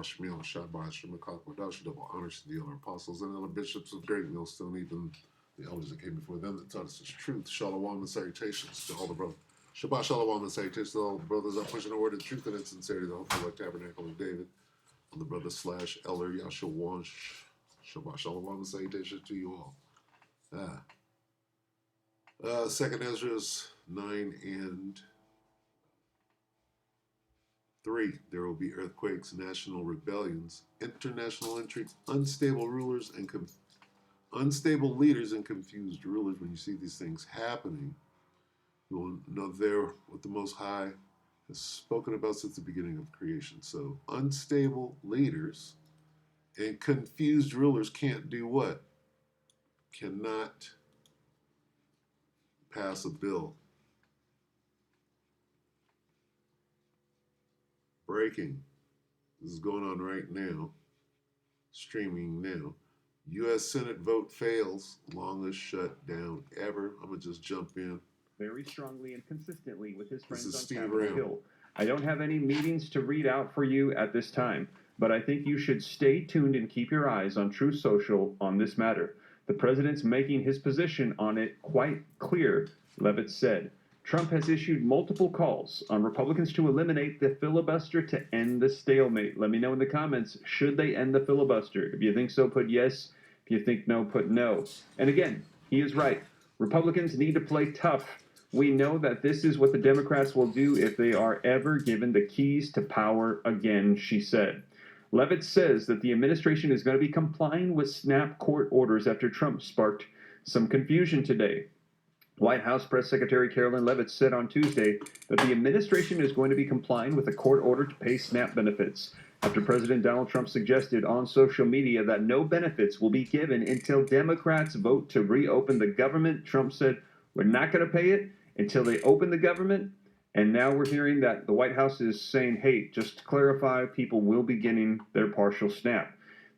Shemiel, Shabbat, Shemakak, Wadash, double honors to the elder apostles and other bishops of great millstone, even the elders that came before them that taught us this truth. Shalom and salutations to all the brothers. Shabbat Shalom and salutations to all the brothers that pushing the word of truth and in sincerity, the hopeful tabernacle of David. On the brother / elder Yahshua. Shabbat Shalom and salutations to you all. Second Ezra's 9 and 3. There will be earthquakes, national rebellions, international intrigues, unstable rulers and unstable leaders and confused rulers. When you see these things happening, you will know they're what the Most High has spoken about since the beginning of creation. So unstable leaders and confused rulers can't do what? Cannot pass a bill. Breaking. This is going on right now. Streaming now. U.S. Senate vote fails. Longest shutdown ever. I'm going to just jump in. Very strongly and consistently with his friends on Steve Capitol Ram. Hill. I don't have any meetings to read out for you at this time, but I think you should stay tuned and keep your eyes on Truth Social on this matter. The president's making his position on it quite clear, Levitt said. Trump has issued multiple calls on Republicans to eliminate the filibuster to end the stalemate. Let me know in the comments, should they end the filibuster? If you think so, put yes. If you think no, put no. And again, he is right. Republicans need to play tough. We know that this is what the Democrats will do if they are ever given the keys to power again, she said. Levitt says that the administration is going to be complying with snap court orders after Trump sparked some confusion today. White House Press Secretary Carolyn Levitt said on Tuesday that the administration is going to be complying with a court order to pay SNAP benefits after President Donald Trump suggested on social media that no benefits will be given until Democrats vote to reopen the government. Trump said, "We're not going to pay it until they open the government." And now we're hearing that the White House is saying, hey, just to clarify, people will be getting their partial SNAP.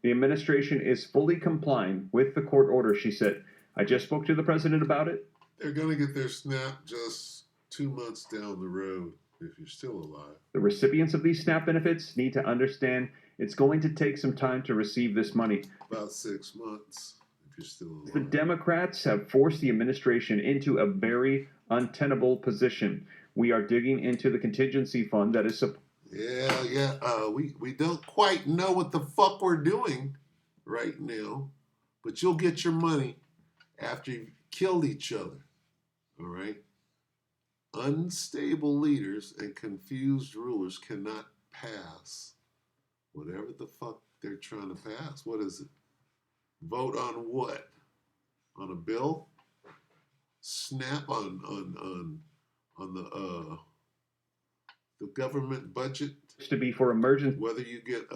The administration is fully complying with the court order, she said. I just spoke to the president about it. They're going to get their SNAP just 2 months down the road if you're still alive. The recipients of these SNAP benefits need to understand it's going to take some time to receive this money. About 6 months if you're still alive. The Democrats have forced the administration into a very untenable position. We are digging into the contingency fund that is we don't quite know what the fuck we're doing right now, but you'll get your money after you've killed each other. All right? Unstable leaders and confused rulers cannot pass whatever the fuck they're trying to pass. What is it? Vote on what? On a bill? Snap on the government budget to be for emergency, whether you get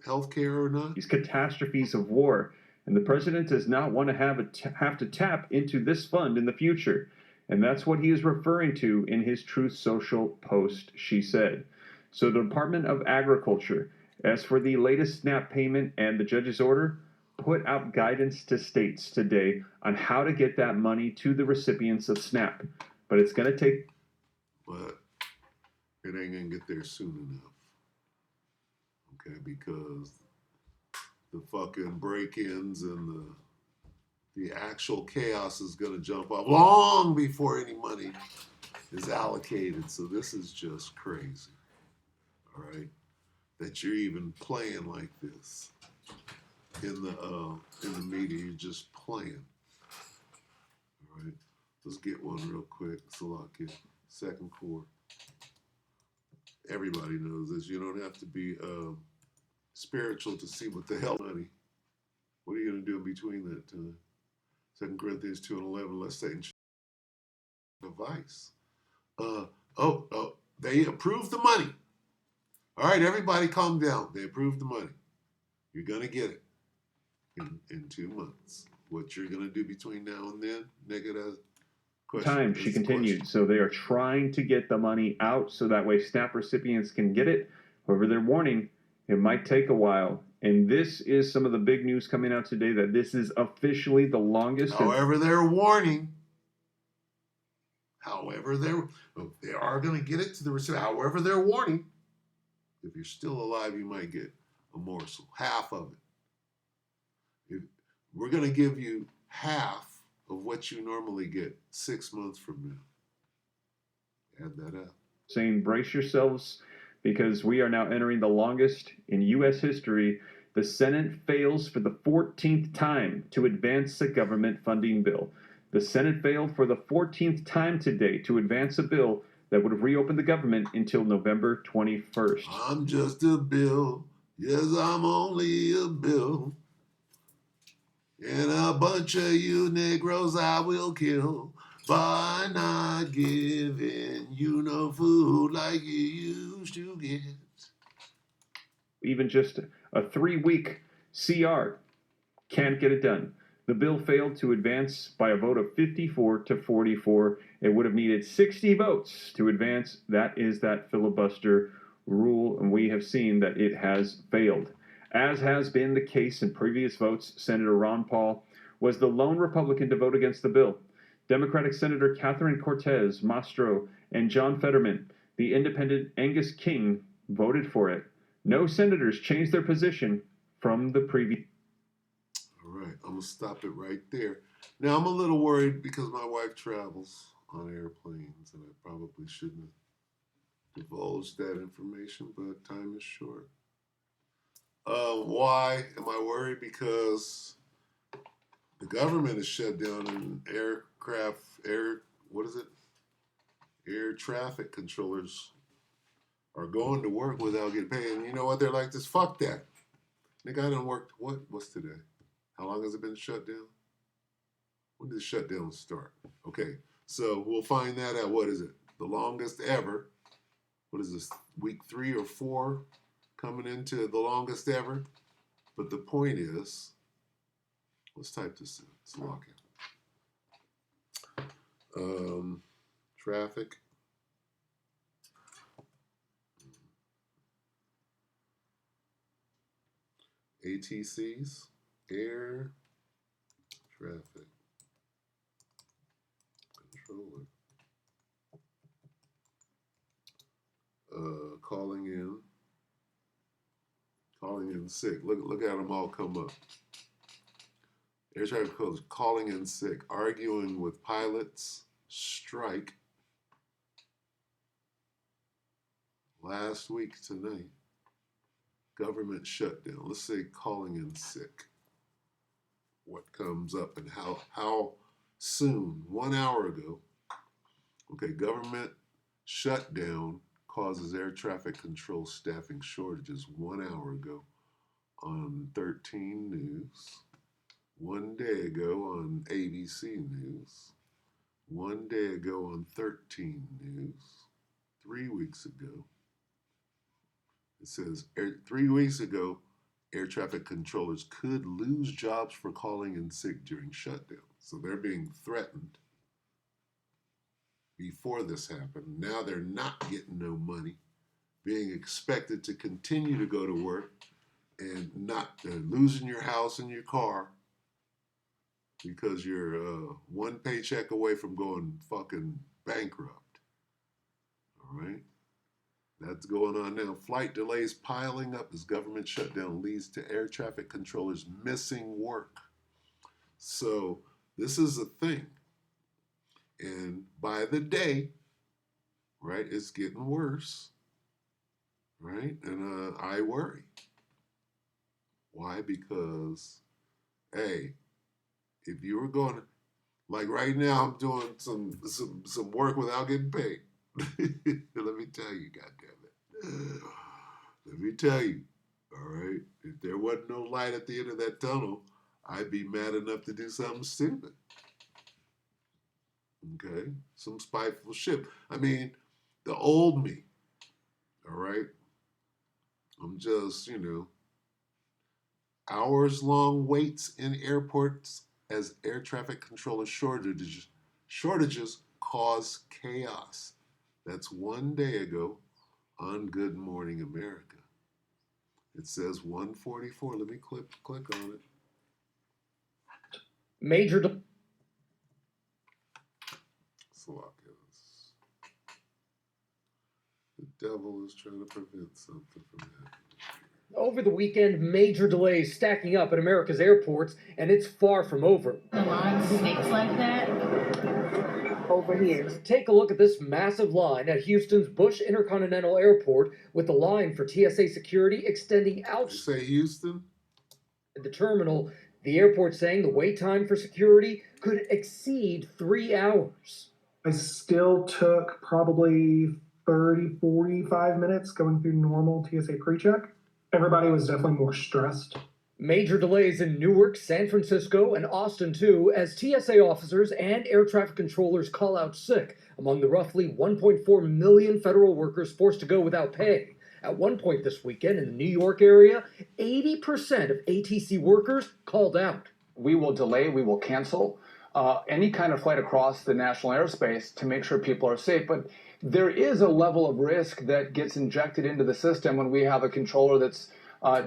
health care or not. These catastrophes of war, and the president does not want to have to tap into this fund in the future, and that's what he is referring to in his Truth Social post, she said. So the Department of Agriculture, as for the latest SNAP payment and the judge's order, put out guidance to states today on how to get that money to the recipients of SNAP. But it's going to take... But it ain't going to get there soon enough. Okay, because the fucking break-ins and the actual chaos is going to jump up long before any money is allocated. So this is just crazy. All right? That you're even playing like this. In the media, you're just playing. All right? Let's get one real quick. Salakia. Second core. Everybody knows this. You don't have to be spiritual to see what the hell money. What are you going to do in between that time? 2 Corinthians 2 and 11, lest Satan device. They approved the money. All right, everybody calm down. They approved the money. You're going to get it in 2 months. What you're going to do between now and then, negative question. Time, she continued. So they are trying to get the money out so that way SNAP recipients can get it. However, they're warning it might take a while. And this is some of the big news coming out today that this is officially the longest. However, they're warning. They are going to get it to the recipient. However, they're warning. If you're still alive, you might get a morsel, half of it. If we're going to give you half of what you normally get 6 months from now. Add that up. Saying brace yourselves because we are now entering the longest in U.S. history. The Senate fails for the 14th time to advance a government funding bill. The Senate failed for the 14th time today to advance a bill that would have reopened the government until November 21st. I'm just a bill. Yes, I'm only a bill. And a bunch of you Negroes I will kill by not giving you no food like you used to get. Even just a 3-week CR can't get it done. The bill failed to advance by a vote of 54 to 44. It would have needed 60 votes to advance. That is that filibuster rule, and we have seen that it has failed. As has been the case in previous votes, Senator Ron Paul was the lone Republican to vote against the bill. Democratic Senator Catherine Cortez Mastro and John Fetterman, the independent Angus King, voted for it. No senators changed their position from the previous. All right, I'm going to stop it right there. Now, I'm a little worried because my wife travels on airplanes, and I probably shouldn't have divulged that information, but time is short. Why am I worried? Because the government is shut down and air traffic controllers are going to work without getting paid. And you know what? They're like this, fuck that. Nigga, I done worked, what's today? How long has it been shut down? When did the shutdown start? Okay, so we'll find that out. What is it? The longest ever. What is this, week 3 or 4 coming into the longest ever? But the point is, let's type this in. Let's lock in. Traffic. ATCs, air traffic controller. Calling in sick. Look at them all come up. Air traffic controllers calling in sick, arguing with pilots, strike. Last week tonight, government shutdown. Let's say calling in sick. What comes up and how soon? 1 hour ago. Okay, government shutdown causes air traffic control staffing shortages 1 hour ago on 13 News. 1 day ago on ABC News. 1 day ago on 13 News. 3 weeks ago. It says 3 weeks ago, air traffic controllers could lose jobs for calling in sick during shutdown. So they're being threatened before this happened. Now they're not getting no money, being expected to continue to go to work and not losing your house and your car because you're 1 paycheck away from going fucking bankrupt. All right? That's going on now. Flight delays piling up as government shutdown leads to air traffic controllers missing work. So this is a thing. And by the day, right, it's getting worse. Right? And I worry. Why? Because, hey, if you were going to, like right now, I'm doing some work without getting paid. Let me tell you, goddammit. Let me tell you, all right? If there wasn't no light at the end of that tunnel, I'd be mad enough to do something stupid. Okay? Some spiteful shit. I mean, the old me, all right? I'm just, hours-long waits in airports as air traffic controller shortages cause chaos. That's 1 day ago on Good Morning America. It says 144. Let me click on it. devil is trying to prevent something from happening. Over the weekend, major delays stacking up at America's airports, and it's far from over. The line snakes like that? Over here. Take a look at this massive line at Houston's Bush Intercontinental Airport, with the line for TSA security extending out. You say Houston? At the terminal, the airport saying the wait time for security could exceed 3 hours. I still took probably 30, 45 minutes going through normal TSA pre-check. Everybody was definitely more stressed. Major delays in Newark, San Francisco, and Austin, too, as TSA officers and air traffic controllers call out sick among the roughly 1.4 million federal workers forced to go without pay. At one point this weekend in the New York area, 80% of ATC workers called out. We will delay, we will cancel any kind of flight across the national airspace to make sure people are safe. But there is a level of risk that gets injected into the system when we have a controller that's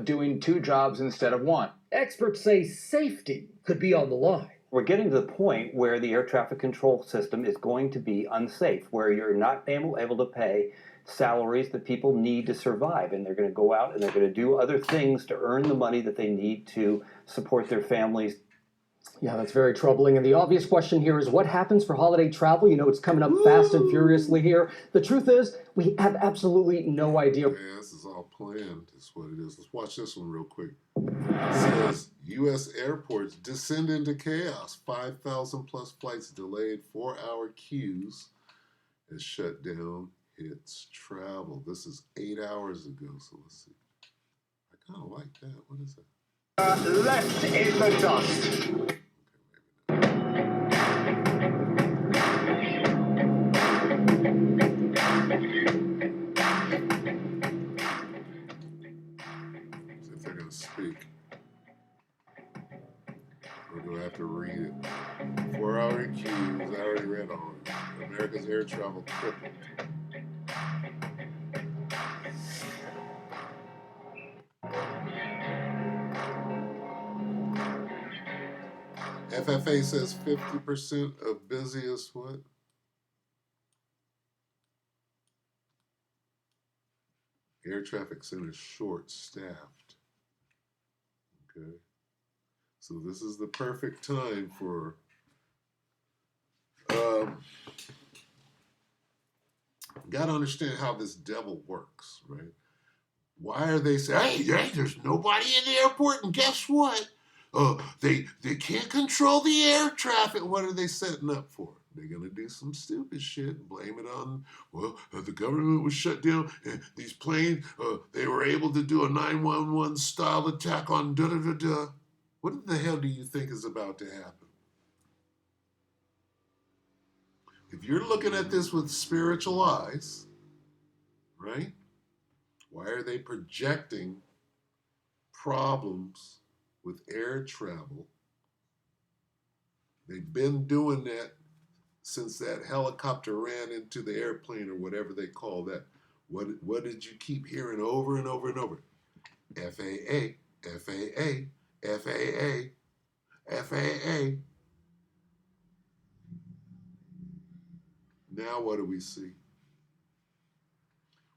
doing two jobs instead of one. Experts say safety could be on the line. We're getting to the point where the air traffic control system is going to be unsafe, where you're not able to pay salaries that people need to survive, and they're going to go out and they're going to do other things to earn the money that they need to support their families. Yeah, that's very troubling. And the obvious question here is what happens for holiday travel? You know, it's coming up fast and furiously here. The truth is, we have absolutely no idea. Yeah, this is all planned. That's what it is. Let's watch this one real quick. It says U.S. airports descend into chaos. 5,000 plus flights delayed, 4-hour queues as shutdown hits travel. This is 8 hours ago, so let's see. I kind of like that. What is that? Left in the dust. See if they're going to speak. Or do I have to read it? 4-hour queues. I already read all of it. America's air travel crippled. FFA says 50% of busiest what? Air traffic centers short-staffed. Okay. So this is the perfect time for got to understand how this devil works, right? Why are they saying, hey, there's nobody in the airport, and guess what? They can't control the air traffic. What are they setting up for? They're going to do some stupid shit and blame it on, the government was shut down, and these planes, they were able to do a 911 style attack on da-da-da-da. What the hell do you think is about to happen? If you're looking at this with spiritual eyes, right? Why are they projecting problems with air travel? They've been doing that since that helicopter ran into the airplane or whatever they call that. What did you keep hearing over and over and over? FAA, FAA, FAA, FAA. Now what do we see?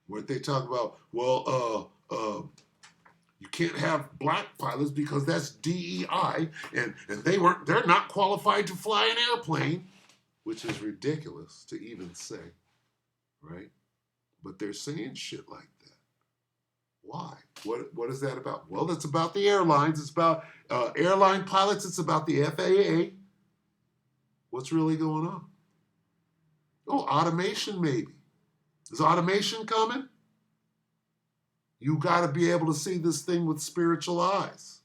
What they talk about? Well, you can't have black pilots because that's DEI, and they're not qualified to fly an airplane, which is ridiculous to even say, right? But they're saying shit like that. Why? What is that about? Well, it's about the airlines. It's about airline pilots. It's about the FAA. What's really going on? Oh, automation maybe. Is automation coming? You got to be able to see this thing with spiritual eyes.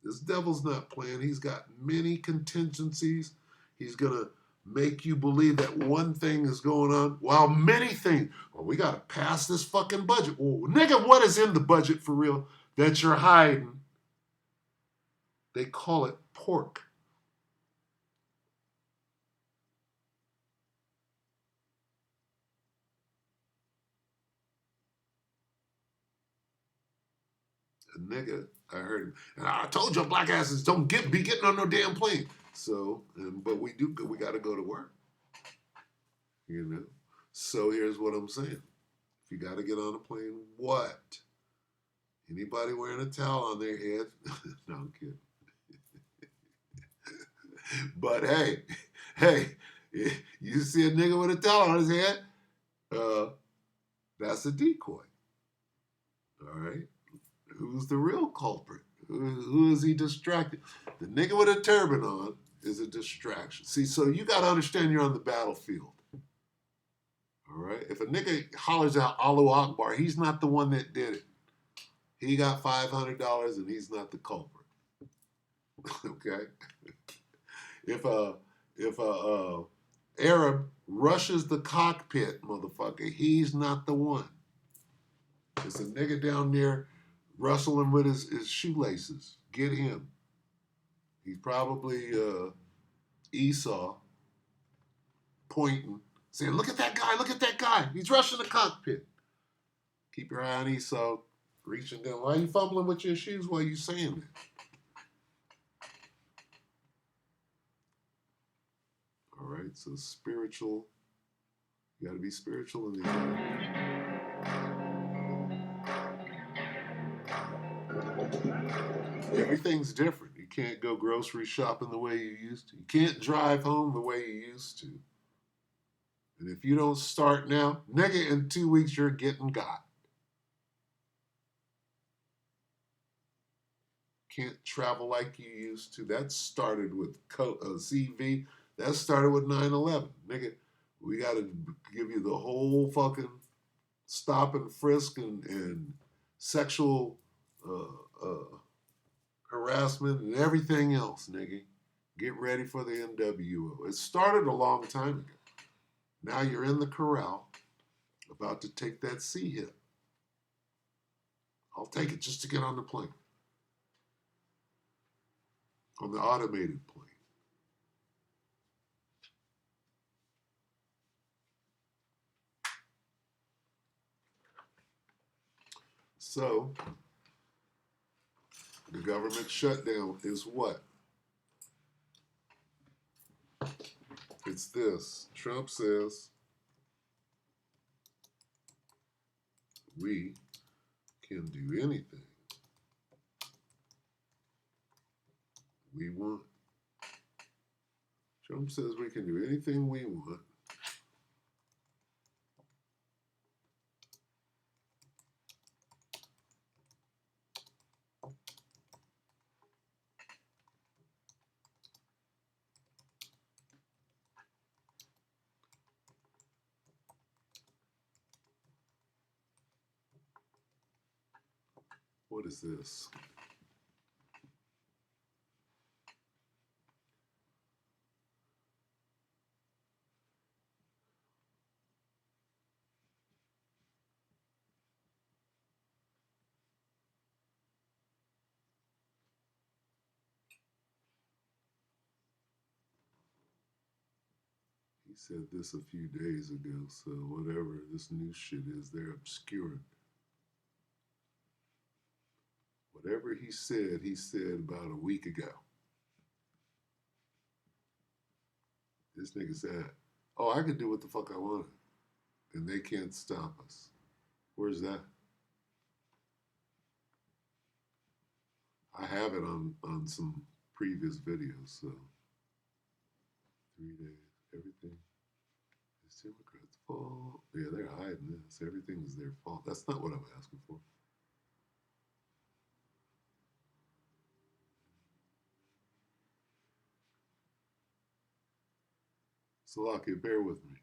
This devil's not playing. He's got many contingencies. He's going to make you believe that one thing is going on while many things. Well, we got to pass this fucking budget. Well, nigga, what is in the budget for real that you're hiding? They call it pork. Nigga, I heard him. And I told you black asses don't be getting on no damn plane. So, but we got to go to work. You know? So here's what I'm saying. If you got to get on a plane, what? Anybody wearing a towel on their head? No, I'm kidding. But hey, you see a nigga with a towel on his head, that's a decoy. All right? Who's the real culprit? Who is he distracted? The nigga with a turban on is a distraction. See, so you got to understand you're on the battlefield. All right? If a nigga hollers out Allahu Akbar, he's not the one that did it. He got $500 and he's not the culprit. Okay? If a Arab rushes the cockpit, motherfucker, he's not the one. It's a nigga down there rustling with his shoelaces. Get him. He's probably Esau pointing, saying, look at that guy. He's rushing the cockpit. Keep your eye on Esau, reaching down. Why are you fumbling with your shoes while you saying that? All right, so spiritual. You got to be spiritual in these areas. Everything's different. You can't go grocery shopping the way you used to. You can't drive home the way you used to. And if you don't start now, nigga, in 2 weeks you're getting got. Can't travel like you used to. That started with CV. That started with 9/11. Nigga, we got to give you the whole fucking stop and frisk and sexual harassment and everything else, nigga. Get ready for the NWO. It started a long time ago. Now you're in the corral, about to take that C hit. I'll take it just to get on the plane. On the automated plane. So, the government shutdown is what? It's this. Trump says we can do anything we want. Trump says we can do anything we want. What is this? He said this a few days ago, so whatever this new shit is, they're obscuring. Whatever he said about a week ago. This nigga said, oh, I can do what the fuck I want, and they can't stop us. Where's that? I have it on some previous videos, so 3 days, everything is Democrats' fault. Yeah, they're hiding this. Everything is their fault. That's not what I'm asking for. Salaki, bear with me.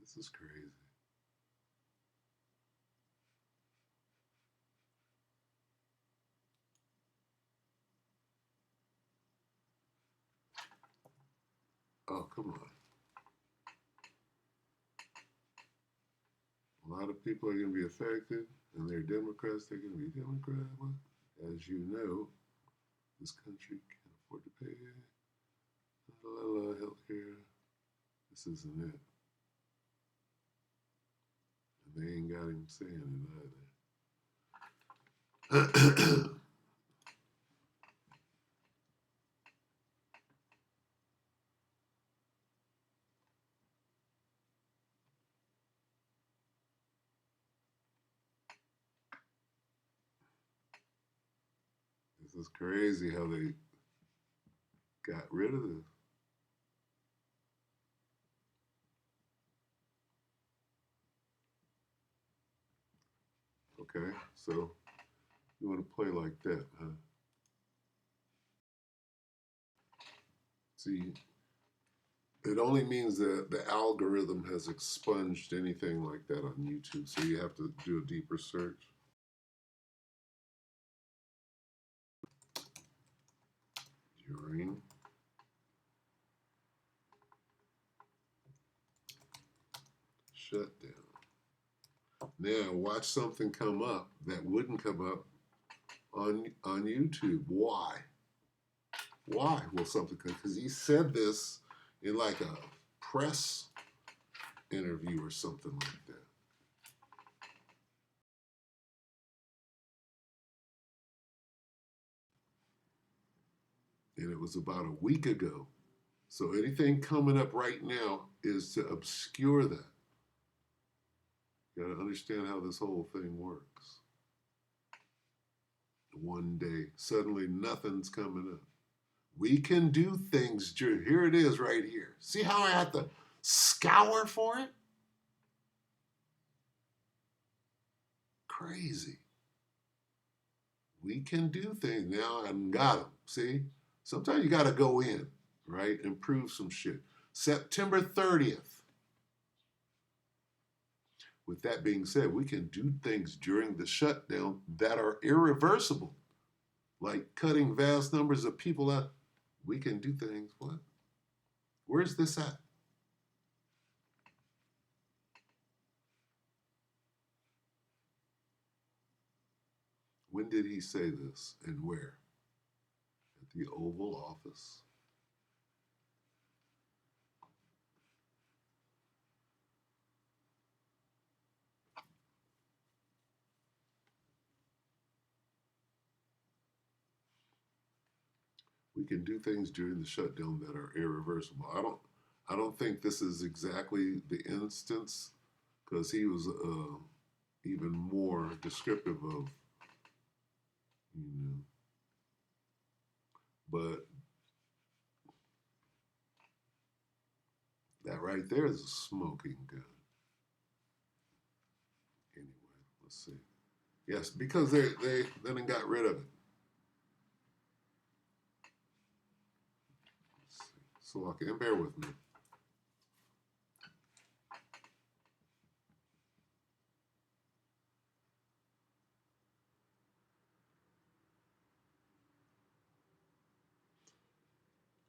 This is crazy. Oh, come on. A lot of people are going to be affected, and they're Democrats. They're going to be Democrats. As you know, this country can't afford to pay health care. This isn't it. They ain't got him saying it either. This is crazy how they got rid of this. Okay, so you want to play like that, huh? See, it only means that the algorithm has expunged anything like that on YouTube, so you have to do a deeper search. During shutdown. Now watch something come up that wouldn't come up on YouTube. Why? Why will something come? Because he said this in like a press interview or something like that. And it was about a week ago. So anything coming up right now is to obscure that. You gotta understand how this whole thing works. One day, suddenly nothing's coming up. We can do things, here it is right here. See how I have to scour for it? Crazy. We can do things. Now I got them, see? Sometimes you gotta go in, right, and prove some shit. September 30th. With that being said, we can do things during the shutdown that are irreversible, like cutting vast numbers of people out. We can do things, what? Where's this at? When did he say this and where? At the Oval Office. We can do things during the shutdown that are irreversible. I don't think this is exactly the instance, because he was even more descriptive of, but that right there is a smoking gun. Anyway, let's see. Yes, because they then got rid of it. So okay, bear with me.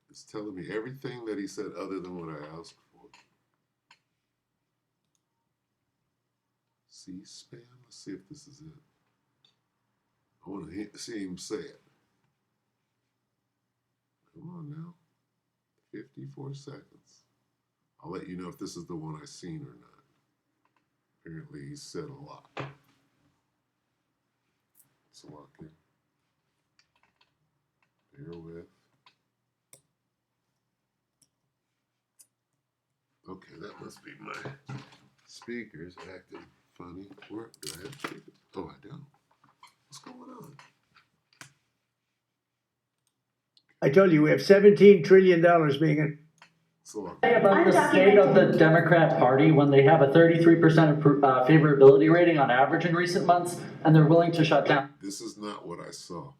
It's telling me everything that he said other than what I asked for. C-SPAN? Let's see if this is it. I want to see him say it. Come on now. 54 seconds. I'll let you know if this is the one I've seen or not. Apparently he said a lot. So okay. Bear with. Okay, that must be my speakers acting funny. Where do I have speakers? Oh, I don't. What's going on? I told you we have $17 trillion being. So Say about the state of the Democrat Party when they have a 33% favorability rating on average in recent months, and they're willing to shut down this is not what I saw.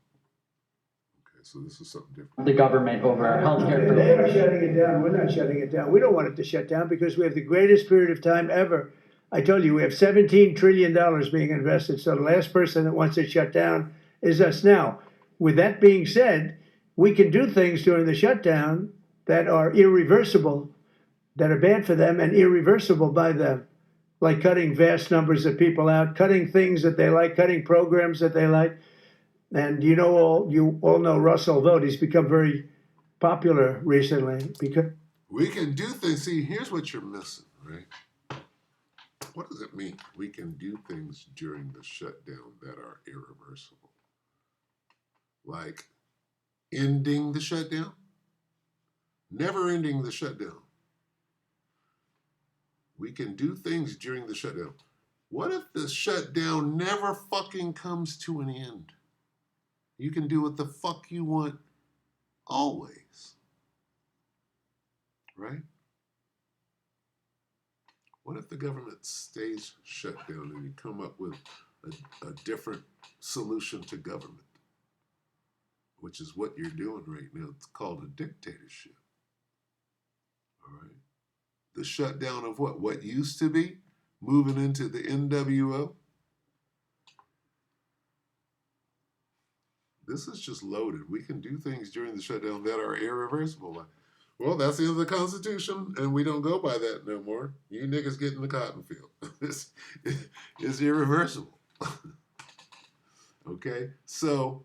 Okay, so this is something different. the government over healthcare They are providers. shutting it down. We're not shutting it down. We don't want it to shut down because we have the greatest period of time ever. I told you we have $17 trillion being invested. So the last person that wants it shut down is us now. With that being said, we can do things during the shutdown that are irreversible, that are bad for them and irreversible by them, like cutting vast numbers of people out, cutting things that they like, cutting programs that they like. And you all know Russell Vought. He's become very popular recently because We can do things. See, here's what you're missing, right? What does it mean? We can do things during the shutdown that are irreversible. Like ending the shutdown? Never ending the shutdown. We can do things during the shutdown. What if the shutdown never fucking comes to an end? You can do what the fuck you want always. Right? What if the government stays shut down and you come up with a different solution to government? Which is what you're doing right now. It's called a dictatorship. All right? The shutdown of what? What used to be? Moving into the NWO? This is just loaded. We can do things during the shutdown that are irreversible. Well, that's the end of the Constitution, and we don't go by that no more. You niggas get in the cotton field. It's irreversible. Okay? So,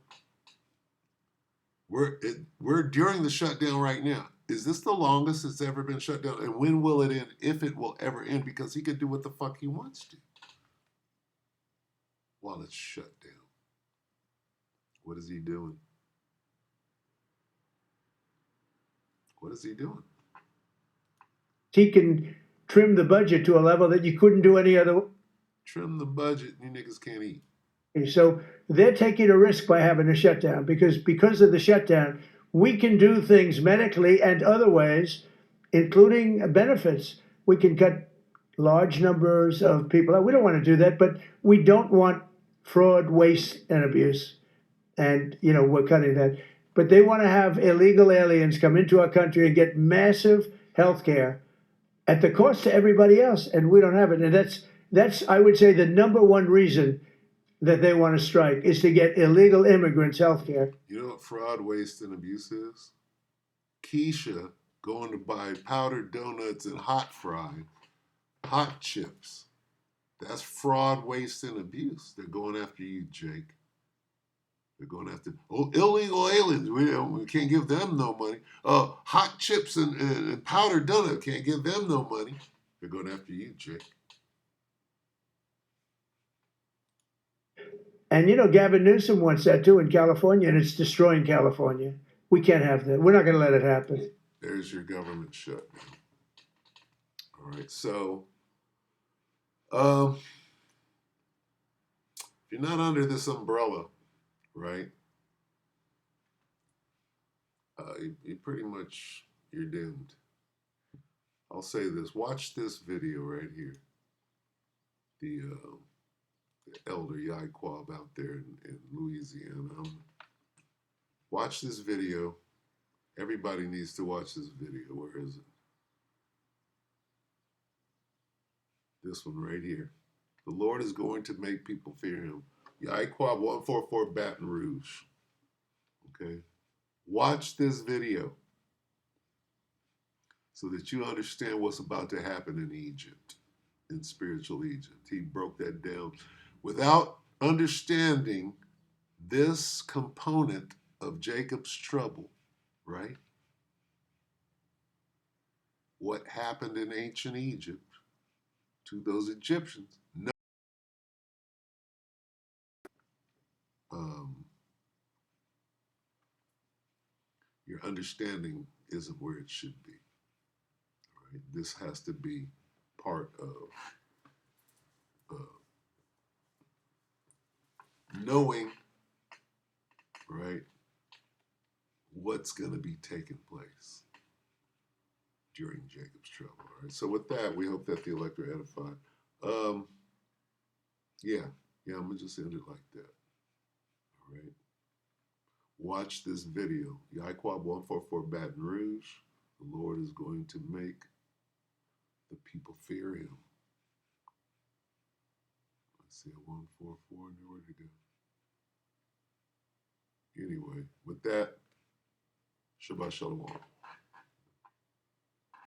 we're during the shutdown right now. Is this the longest it's ever been shut down? And when will it end, if it will ever end? Because he can do what the fuck he wants to while it's shut down. What is he doing? What is he doing? He can trim the budget to a level that you couldn't do any other. Trim the budget, you niggas can't eat. So they're taking a risk by having a shutdown because of the shutdown, we can do things medically and other ways, including benefits. We can cut large numbers of people out. We don't want to do that, but we don't want fraud, waste, and abuse. And, we're cutting that. But they want to have illegal aliens come into our country and get massive health care at the cost to everybody else, and we don't have it. And that's I would say, the number one reason that they want to strike is to get illegal immigrants health care. You know what fraud, waste, and abuse is? Keisha going to buy powdered donuts and hot chips. That's fraud, waste, and abuse. They're going after you, Jake. They're going after illegal aliens. We can't give them no money. Hot chips and powdered donut, can't give them no money. They're going after you, Jake. And Gavin Newsom wants that too in California, and it's destroying California. We can't have that. We're not going to let it happen. There's your government shutdown. All right, so if you're not under this umbrella, right, you pretty much, you're doomed. I'll say this. Watch this video right here. The elder Yaquab out there in Louisiana. Watch this video. Everybody needs to watch this video. Where is it? This one right here. The Lord is going to make people fear him. Yaquab 144 Baton Rouge. Okay? Watch this video so that you understand what's about to happen in Egypt, in spiritual Egypt. He broke that down. Without understanding this component of Jacob's trouble, right? What happened in ancient Egypt to those Egyptians? No. Your understanding isn't where it should be. Right? This has to be part of knowing, right, what's going to be taking place during Jacob's trouble. All right. So with that, we hope that the elect are edified. I'm gonna just end it like that. All right. Watch this video. Yaquab 144 Baton Rouge. The Lord is going to make the people fear him. I see a 144 and nowhere to go. Anyway, with that, Shabbat Shalom.